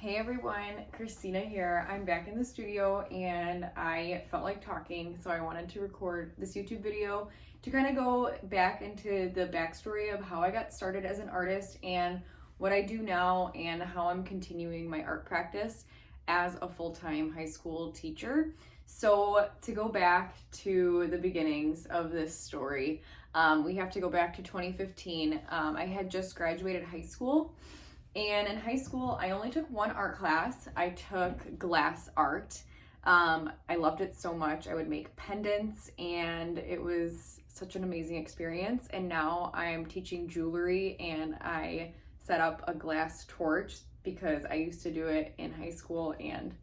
Hey everyone, Christina here. I'm back in the studio and I felt like talking, so I wanted to record this YouTube video to kind of go back into the backstory of how I got started as an artist and what I do now and how I'm continuing my art practice as a full-time high school teacher. So to go back to the beginnings of this story, we have to go back to 2015. I had just graduated high school. And in high school, I only took one art class. I took glass art. I loved it so much. I would make pendants and it was such an amazing experience. And now I'm teaching jewelry and I set up a glass torch because I used to do it in high school and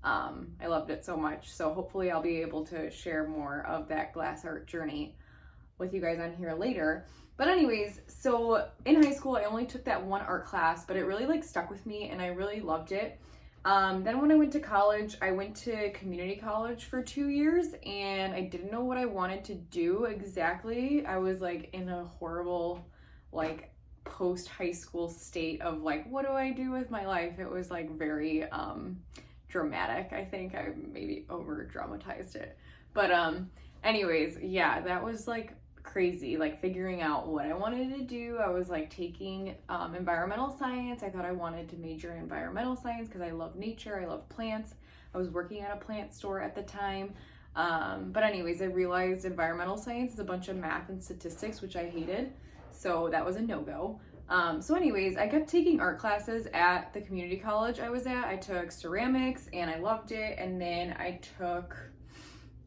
I loved it so much. So hopefully I'll be able to share more of that glass art journey with you guys on here later. But anyways, so in high school, I only took that one art class, but it really stuck with me and I really loved it. Then when I went to college, I went to community college for 2 years and I didn't know what I wanted to do exactly. I was in a horrible post high school state of what do I do with my life? It was very dramatic. I think I maybe over dramatized it. But anyways, yeah, that was crazy, figuring out what I wanted to do. I was taking environmental science. I thought I wanted to major in environmental science because I love nature, I love plants. I was working at a plant store at the time. But anyways, I realized environmental science is a bunch of math and statistics, which I hated. So that was a no-go. So anyways, I kept taking art classes at the community college I was at. I took ceramics and I loved it. And then I took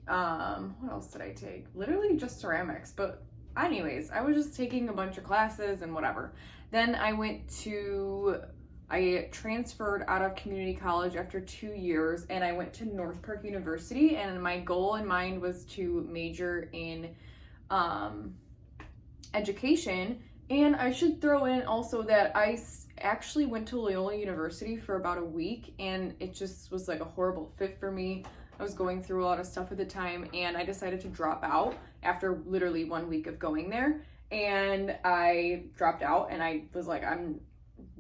what else did I take? Literally just ceramics, but anyways, I was just taking a bunch of classes and whatever. Then I transferred out of community college after 2 years and I went to North Park University, and my goal in mind was to major in education. And I should throw in also that I actually went to Loyola University for about a week and it just was a horrible fit for me. I was going through a lot of stuff at the time and I decided to drop out after literally 1 week of going there. And I dropped out and I was I'm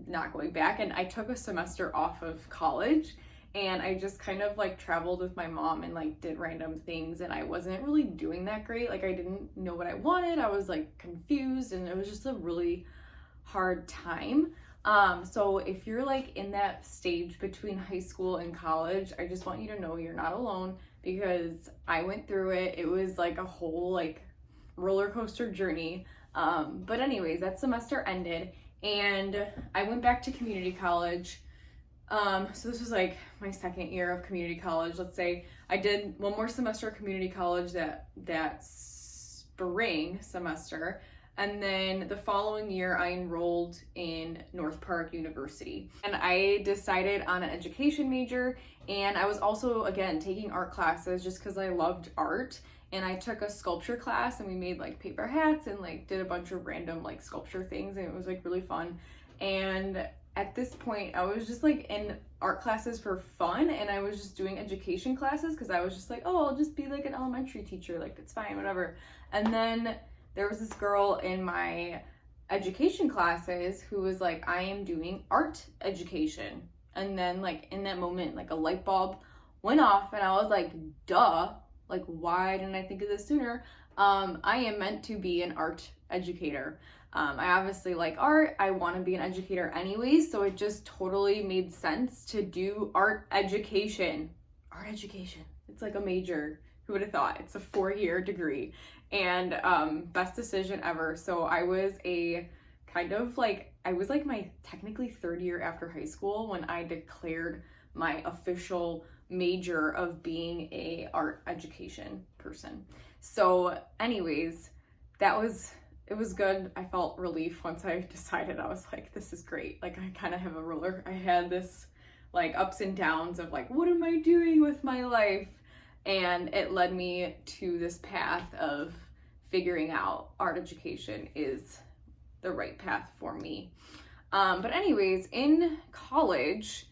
not going back. And I took a semester off of college and I just kind of traveled with my mom and did random things, and I wasn't really doing that great. I didn't know what I wanted. I was confused and it was just a really hard time. So if you're in that stage between high school and college, I just want you to know you're not alone because I went through it. It was a whole roller coaster journey. But anyways, that semester ended and I went back to community college. So this was my second year of community college. Let's say I did one more semester of community college that spring semester. And then the following year, I enrolled in North Park University. And I decided on an education major. And I was also, again, taking art classes just because I loved art. And I took a sculpture class and we made paper hats and did a bunch of random sculpture things. And it was really fun. And at this point, I was just in art classes for fun. And I was just doing education classes because I was just oh, I'll just be an elementary teacher. It's fine, whatever. And then there was this girl in my education classes who was I am doing art education. And then in that moment, a light bulb went off and I was duh, why didn't I think of this sooner? I am meant to be an art educator. I obviously like art. I want to be an educator anyways, so it just totally made sense to do art education. Art education. It's a major. Who would have thought? It's a 4-year degree. And best decision ever. So I was my technically 3rd year after high school when I declared my official major of being a art education person. So anyways, it was good. I felt relief once I decided. I was this is great. I kind of have I had this ups and downs of what am I doing with my life? And it led me to this path of figuring out art education is the right path for me. But anyways, in college,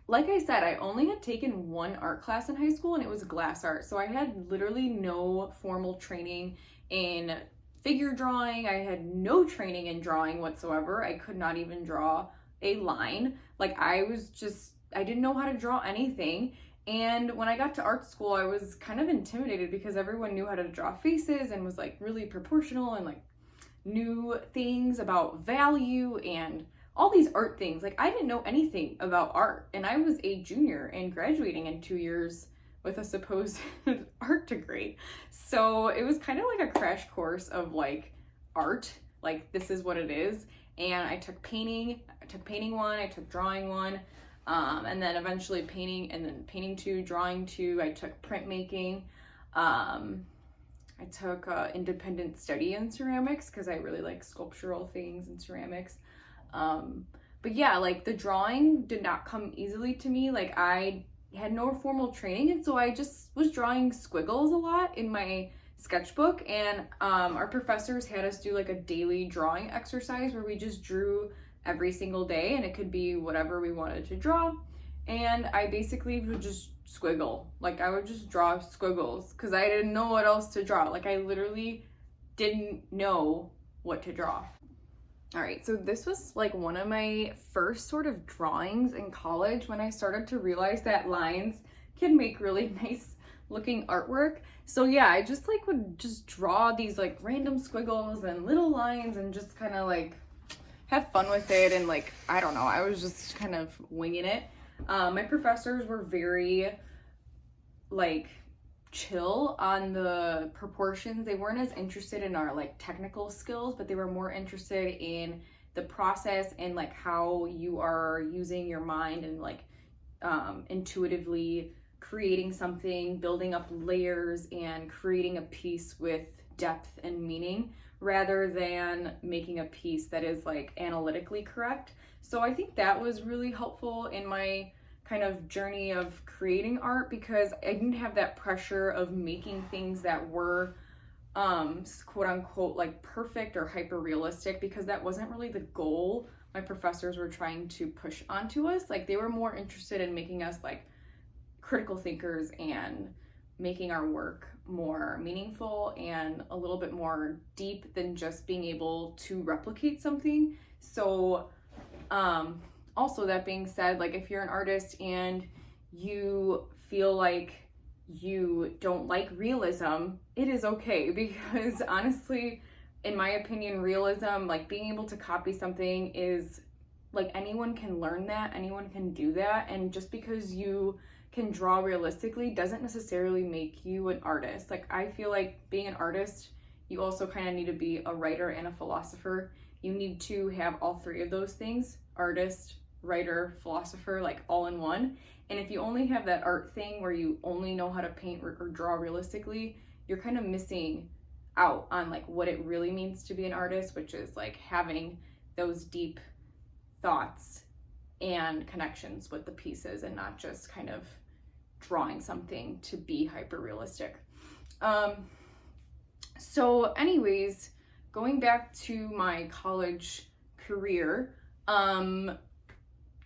like I said, I only had taken one art class in high school and it was glass art. So I had literally no formal training in figure drawing. I had no training in drawing whatsoever. I could not even draw a line. Like I didn't know how to draw anything. And when I got to art school, I was kind of intimidated because everyone knew how to draw faces and was like really proportional and like knew things about value and all these art things. Like I didn't know anything about art, and I was a junior and graduating in 2 years with a supposed art degree. So it was kind of like a crash course of like art, like this is what it is. And I took painting one, I took drawing one, and then eventually painting, and then painting 2, drawing 2. I took printmaking. I took independent study in ceramics because I really like sculptural things and ceramics. But yeah, like the drawing did not come easily to me. Like I had no formal training, and so I just was drawing squiggles a lot in my sketchbook. And our professors had us do like a daily drawing exercise where we just drew every single day, and it could be whatever we wanted to draw. And I basically would just squiggle. Like I would just draw squiggles because I didn't know what else to draw. Like I literally didn't know what to draw. All right, so this was like one of my first sort of drawings in college when I started to realize that lines can make really nice looking artwork. So yeah, I just like would just draw these like random squiggles and little lines and just kind of like have fun with it. And like, I don't know, I was just kind of winging it. My professors were very like chill on the proportions. They weren't as interested in our like technical skills, but they were more interested in the process and like how you are using your mind and like intuitively creating something, building up layers and creating a piece with depth and meaning rather than making a piece that is like analytically correct. So I think that was really helpful in my kind of journey of creating art because I didn't have that pressure of making things that were quote unquote like perfect or hyper realistic, because that wasn't really the goal my professors were trying to push onto us. Like they were more interested in making us like critical thinkers and making our work more meaningful and a little bit more deep than just being able to replicate something. So also, that being said, like if you're an artist and you feel like you don't like realism, it is okay, because honestly, in my opinion, realism, like being able to copy something is like anyone can learn that, anyone can do that. And just because you can draw realistically doesn't necessarily make you an artist. Like I feel like being an artist, you also kind of need to be a writer and a philosopher. You need to have all three of those things: artist, writer, philosopher, like all in one. And if you only have that art thing where you only know how to paint or draw realistically, you're kind of missing out on like what it really means to be an artist, which is like having those deep thoughts and connections with the pieces and not just kind of drawing something to be hyper realistic. So anyways, going back to my college career,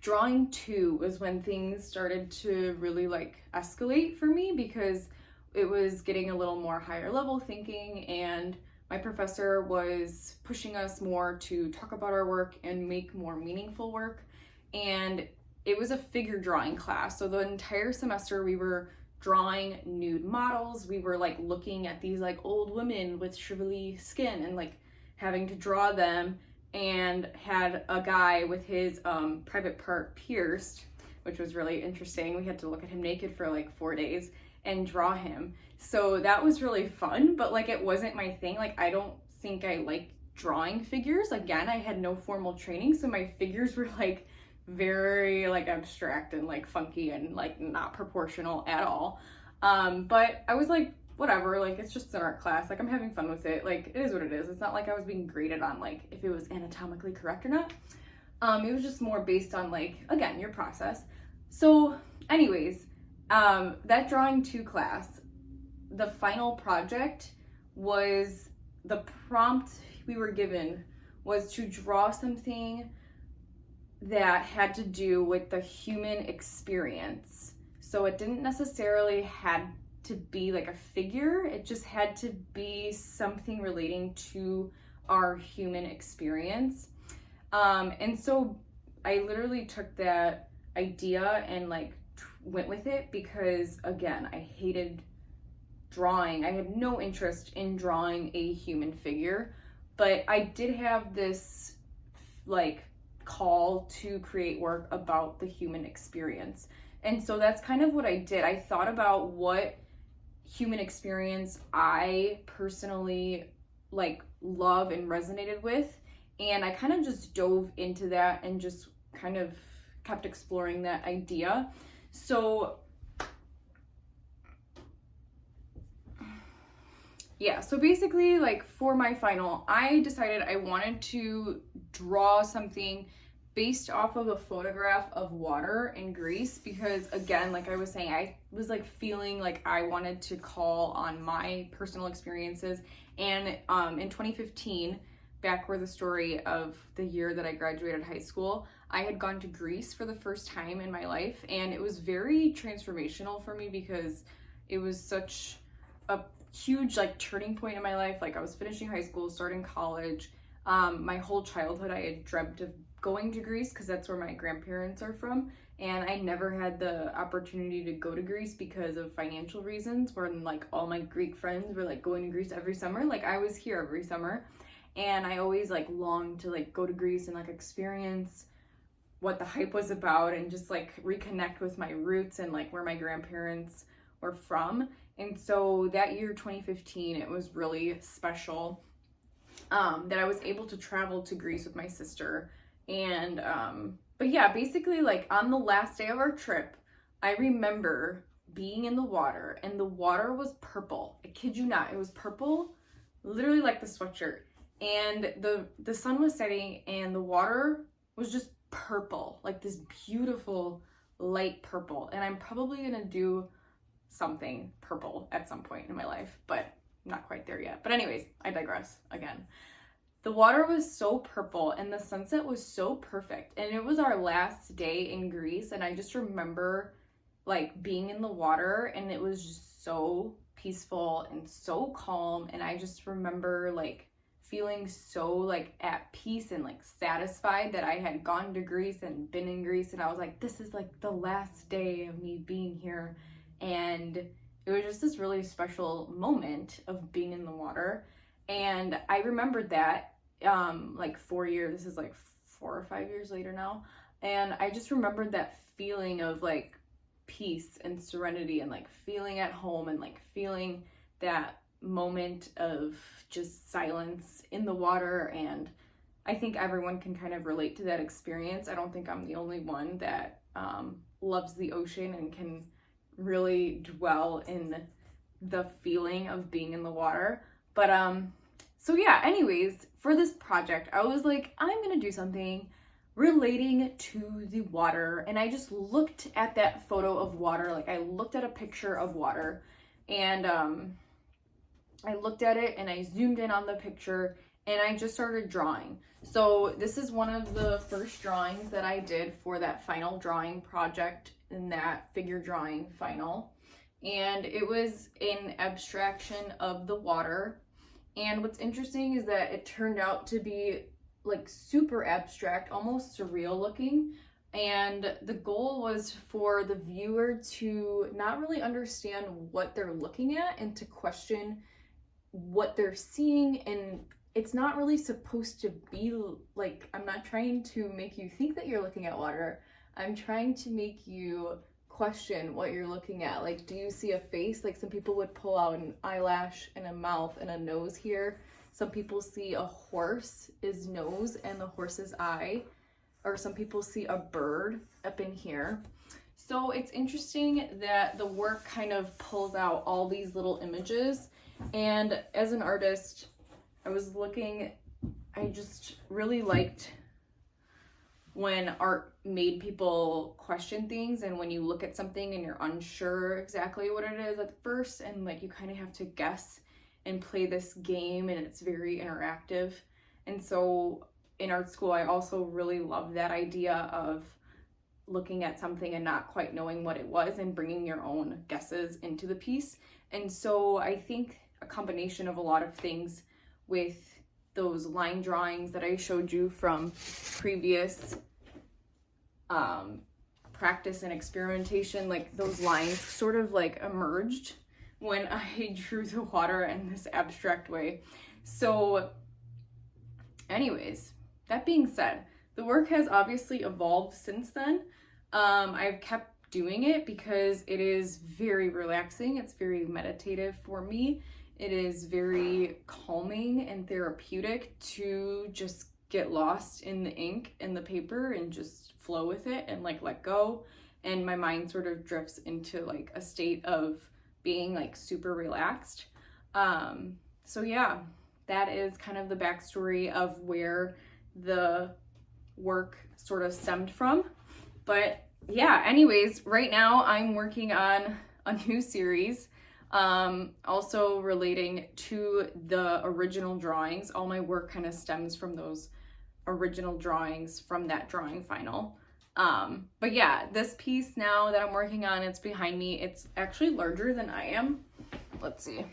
drawing 2 was when things started to really like escalate for me, because it was getting a little more higher level thinking, and my professor was pushing us more to talk about our work and make more meaningful work. And it was a figure drawing class, so the entire semester we were drawing nude models. We were like looking at these like old women with shrivelly skin and like having to draw them, and had a guy with his private part pierced, which was really interesting. We had to look at him naked for like 4 days and draw him. So that was really fun, but like it wasn't my thing. Like I don't think I like drawing figures. Again, I had no formal training, so my figures were like very like abstract and like funky and like not proportional at all. But I was like, whatever, like it's just an art class, like I'm having fun with it, like it is what it is. It's not like I was being graded on like if it was anatomically correct or not. It was just more based on like, again, your process. So anyways, that drawing 2 class, the final project was, the prompt we were given was to draw something that had to do with the human experience. So it didn't necessarily had to be like a figure, it just had to be something relating to our human experience. And so I literally took that idea and like went with it because, again, I hated drawing. I had no interest in drawing a human figure, but I did have this like call to create work about the human experience. And so that's kind of what I did. I thought about what human experience I personally like love and resonated with, and I kind of just dove into that and just kind of kept exploring that idea. So yeah, so basically, like for my final, I decided I wanted to draw something based off of a photograph of water in Greece because, again, like I was saying, I was like feeling like I wanted to call on my personal experiences. And in 2015, back where the story of the year that I graduated high school, I had gone to Greece for the first time in my life, and it was very transformational for me because it was such a huge like turning point in my life. Like I was finishing high school, starting college. My whole childhood I had dreamt of going to Greece because that's where my grandparents are from, and I never had the opportunity to go to Greece because of financial reasons, where like all my Greek friends were like going to Greece every summer. Like I was here every summer, and I always like longed to like go to Greece and like experience what the hype was about and just like reconnect with my roots and like where my grandparents were from. And so that year, 2015, it was really special that I was able to travel to Greece with my sister. And but yeah, basically like on the last day of our trip, I remember being in the water, and the water was purple. I kid you not, it was purple, literally like the sweatshirt. And the sun was setting and the water was just purple, like this beautiful light purple. And I'm probably gonna do something purple at some point in my life, but I'm not quite there yet. But anyways, I digress again. The water was so purple and the sunset was so perfect, and it was our last day in Greece, and I just remember like being in the water, and it was just so peaceful and so calm, and I just remember like feeling so like at peace and like satisfied that I had gone to Greece and been in Greece, and I was like, this is like the last day of me being here. And it was just this really special moment of being in the water. And I remembered that like 4 years, this is like 4 or 5 years later now. And I just remembered that feeling of like peace and serenity and like feeling at home and like feeling that moment of just silence in the water. And I think everyone can kind of relate to that experience. I don't think I'm the only one that loves the ocean and can really dwell in the feeling of being in the water. But so yeah, anyways, for this project I was like, I'm gonna do something relating to the water. And I just looked at that photo of water, like I looked at a picture of water, and I looked at it and I zoomed in on the picture and I just started drawing. So this is one of the first drawings that I did for that final drawing project in that figure drawing final. And it was an abstraction of the water. And what's interesting is that it turned out to be like super abstract, almost surreal looking. And the goal was for the viewer to not really understand what they're looking at and to question what they're seeing. And it's not really supposed to be like, I'm not trying to make you think that you're looking at water. I'm trying to make you question what you're looking at. Like, do you see a face? Like some people would pull out an eyelash and a mouth and a nose here. Some people see a horse's nose and the horse's eye, or some people see a bird up in here. So it's interesting that the work kind of pulls out all these little images. And as an artist, I was looking, I just really liked when art made people question things, and when you look at something and you're unsure exactly what it is at first, and like you kind of have to guess and play this game, and it's very interactive. And so in art school, I also really love that idea of looking at something and not quite knowing what it was and bringing your own guesses into the piece. And so I think a combination of a lot of things with those line drawings that I showed you from previous practice and experimentation, like those lines sort of like emerged when I drew the water in this abstract way. So anyways, that being said, the work has obviously evolved since then. I've kept doing it because it is very relaxing. It's very meditative for me. It is very calming and therapeutic to just get lost in the ink and the paper and just flow with it and like let go. And my mind sort of drifts into like a state of being like super relaxed. So yeah, that is kind of the backstory of where the work sort of stemmed from. But yeah, anyways, right now I'm working on a new series, also relating to the original drawings. All my work kind of stems from those original drawings from that drawing final. But yeah, this piece now that I'm working on, it's behind me. It's actually larger than I am. Let's see.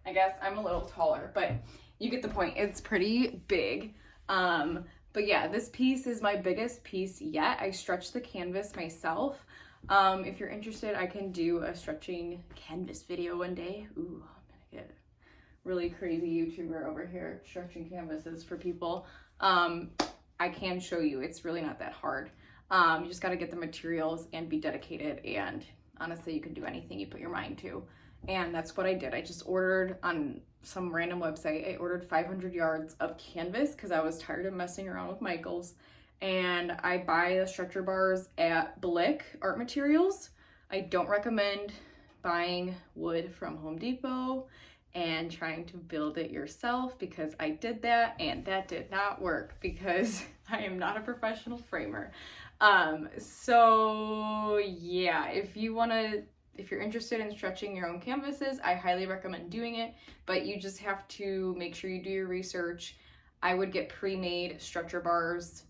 I guess I'm a little taller, but you get the point. It's pretty big. But yeah, this piece is my biggest piece yet. I stretched the canvas myself. If you're interested, I can do a stretching canvas video one day. Ooh, I'm gonna get really crazy YouTuber over here stretching canvases for people. I can show you. It's really not that hard. You just got to get the materials and be dedicated, and honestly, you can do anything you put your mind to. And that's what I did. I just ordered on some random website. I ordered 500 yards of canvas because I was tired of messing around with Michaels. And I buy the stretcher bars at Blick Art Materials. I don't recommend buying wood from Home Depot and trying to build it yourself, because I did that and that did not work because I am not a professional framer. So yeah, if you're interested in stretching your own canvases, I highly recommend doing it, but you just have to make sure you do your research. I would get pre-made stretcher bars,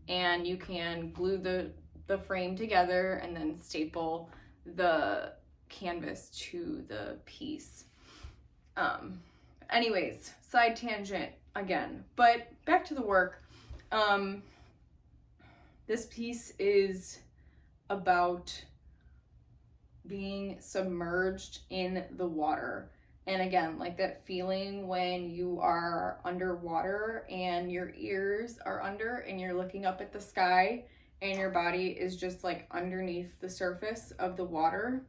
and you can glue the frame together and then staple the canvas to the piece. Anyways, side tangent again, but back to the work. This piece is about being submerged in the water. And again, like that feeling when you are underwater and your ears are under and you're looking up at the sky and your body is just like underneath the surface of the water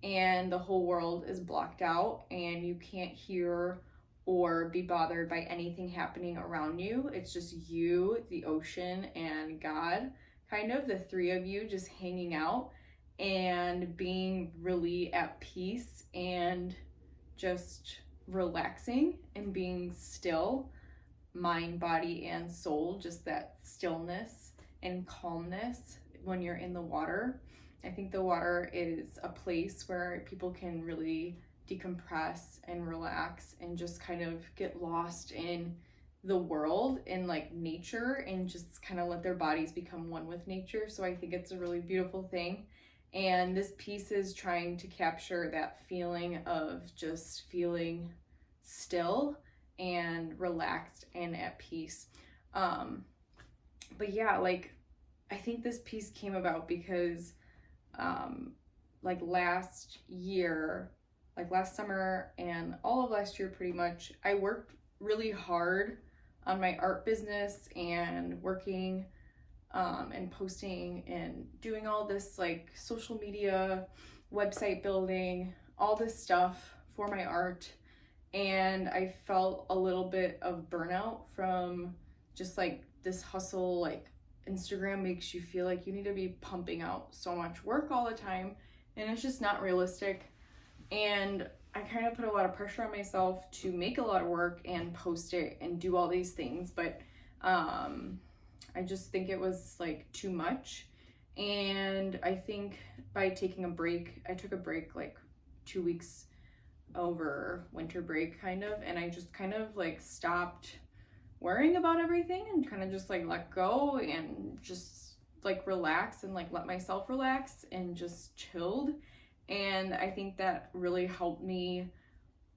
and the whole world is blocked out and you can't hear or be bothered by anything happening around you. It's just you, the ocean, and God, kind of the three of you just hanging out and being really at peace and just relaxing and being still, mind, body, and soul, just that stillness and calmness when you're in the water. I think the water is a place where people can really decompress and relax and just kind of get lost in the world and like nature and just kind of let their bodies become one with nature. So I think it's a really beautiful thing. And this piece is trying to capture that feeling of just feeling still and relaxed and at peace. But yeah, like I think this piece came about because like last summer and all of last year pretty much, I worked really hard on my art business and working and posting and doing all this like social media, website building, all this stuff for my art. And I felt a little bit of burnout from just like this hustle. Like Instagram makes you feel like you need to be pumping out so much work all the time, and it's just not realistic. And I kind of put a lot of pressure on myself to make a lot of work and post it and do all these things, but I just think it was like too much. And I think by taking a break, I took a break like 2 weeks over winter break kind of, and I just kind of like stopped worrying about everything and kind of just like let go and just like relax and like let myself relax and just chilled. And I think that really helped me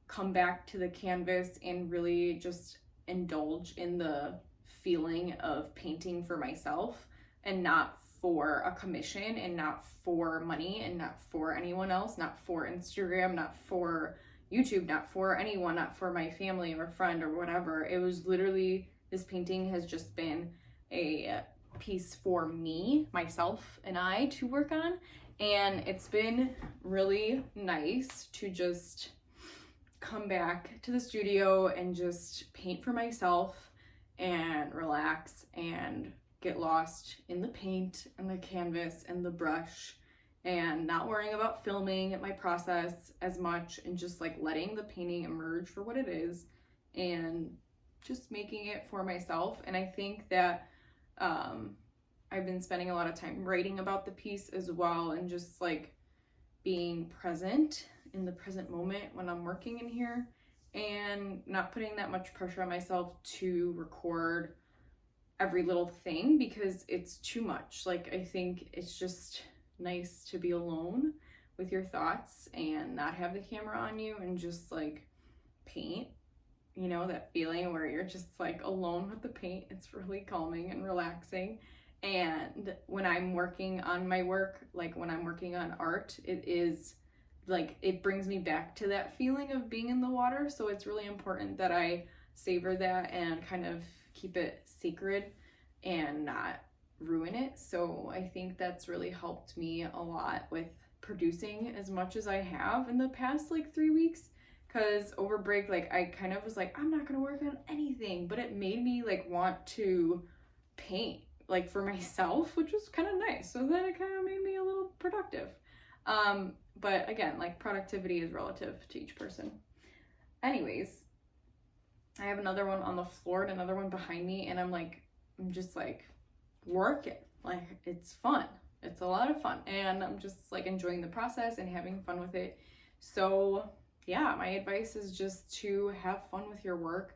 come back to the canvas and really just indulge in the feeling of painting for myself and not for a commission and not for money and not for anyone else, not for Instagram, not for YouTube, not for anyone, not for my family or friend or whatever. It was literally, this painting has just been a piece for me, myself, and I to work on. And it's been really nice to just come back to the studio and just paint for myself and relax and get lost in the paint and the canvas and the brush and not worrying about filming my process as much and just like letting the painting emerge for what it is and just making it for myself. And I think that I've been spending a lot of time writing about the piece as well and just like being present in the present moment when I'm working in here and not putting that much pressure on myself to record every little thing because it's too much. Like, I think it's just nice to be alone with your thoughts and not have the camera on you and just like paint, you know, that feeling where you're just like alone with the paint. It's really calming and relaxing. And when I'm working on my work, like when I'm working on art, it is like, it brings me back to that feeling of being in the water. So it's really important that I savor that and kind of keep it sacred and not ruin it. So I think that's really helped me a lot with producing as much as I have in the past like 3 weeks, because over break, like I kind of was like, I'm not gonna work on anything, but it made me like want to paint like for myself, which was kind of nice. So then it kind of made me a little productive. But again, like productivity is relative to each person. Anyways, I have another one on the floor and another one behind me, and I'm just like working. Like, it's fun. It's a lot of fun, and I'm just like enjoying the process and having fun with it. So yeah, my advice is just to have fun with your work.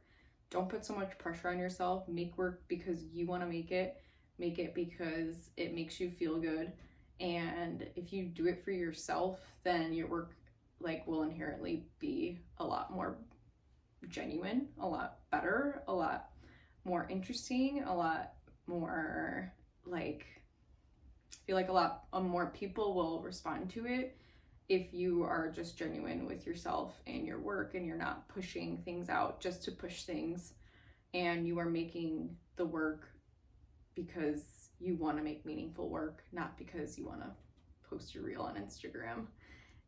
Don't put so much pressure on yourself. Make work because you want to make it. Make it because it makes you feel good. And if you do it for yourself, then your work like will inherently be a lot more genuine, a lot better, a lot more interesting, a lot more like, I feel like a lot more people will respond to it if you are just genuine with yourself and your work and you're not pushing things out just to push things, and you are making the work because you want to make meaningful work, not because you want to post your reel on Instagram,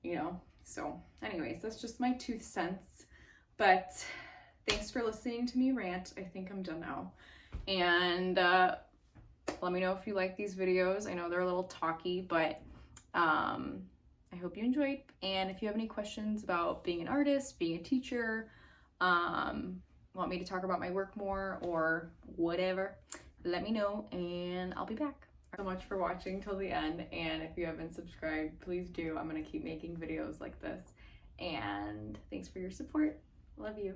you know? So anyways, that's just my 2 cents. But thanks for listening to me rant. I think I'm done now. And let me know if you like these videos. I know they're a little talky, but I hope you enjoyed. And if you have any questions about being an artist, being a teacher, want me to talk about my work more or whatever, let me know and I'll be back. Thanks so much for watching till the end, and if you haven't subscribed, please do. I'm gonna keep making videos like this, and thanks for your support. Love you.